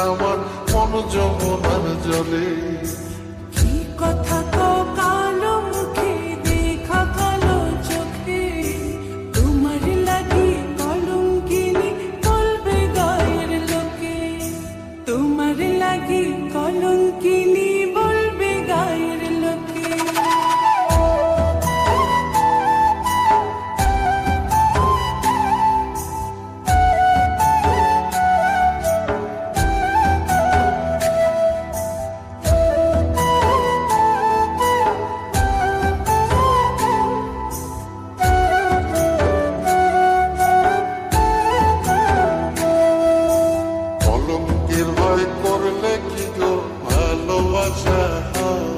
আমার মন যমুনার জলে। কি কথা কও কালো মুখে, দেখা কালো চোখে, তোমার লাগি কলঙ্কিনী বলবে গায়ের লোকে, তোমার লাগি কলঙ্কিনী বলবে গায়ের লোকে। কলঙ্কের ভয় করলে কি গো ভালোবাসা হয়?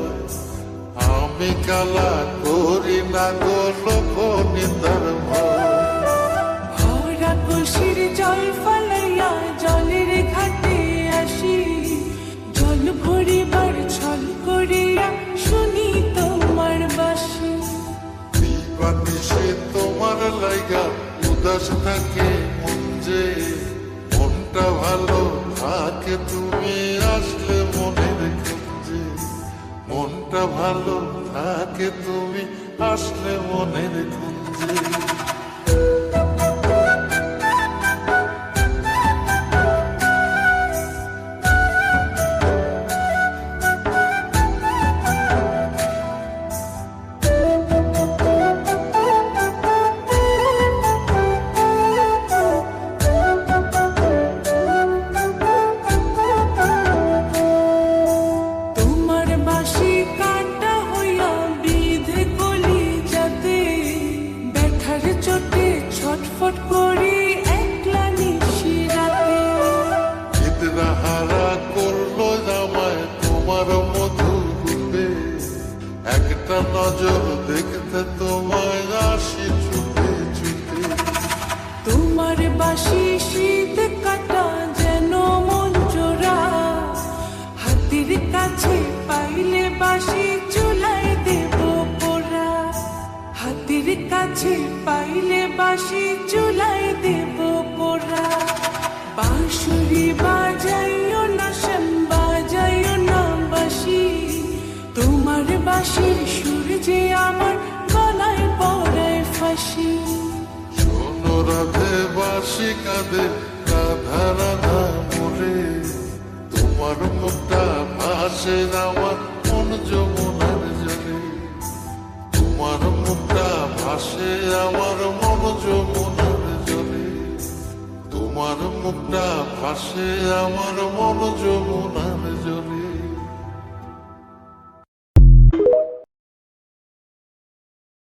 আমি কালা করি না গো লোক নিন্দার ভয়। ভরা কলসির জল ফালাইয়া জলের ঘাটে আসি, জল ভরিবার ছল করিয়া শুনি তোমার বাঁশি। দিবানিশে তোমার লাইগা উদাস থাকে মন যে, মনটা ভালো থাকে তুমি আসলে মনের খুঁজে। মনটা ভালো থাকে তুমি আসলে মনের খুঁজে। তোমার বাঁশি কাটা হইয়া বিধে কলি যাতে, ব্যথার চোটে ছটফট করি একলা নিশি রাতে। চিত্রা হারা করলো জামায় তোমার মধু রূপে, একটা নজর দেখতে তোমায় আসি ছুটে ছুটে। তোমার বাঁশি শীত কাটা যেন মন জোড়া, হাতের কাছে পাইলে বাঁশি চুলায় দেব পোড়া, হাতের কাছে পাইলে বাঁশি চুলায় দেব পোড়া। বাঁশুরি বাজাইও না শ্যাম, বাজাইও না বাঁশি, তোমার বাঁশির সুর যে আমার গলায় পড়ায় ফাঁসি। শোনো রাধে বাঁশি কাঁদে রাধা রাধা মোরে, তোমার মুখটা ভাসে আমার মন যমুনার জলে। তোমার মুখটা ভাসে আমার মন যমুনার জলে। তোমার মুখটা ভাসে আমার মন যমুনার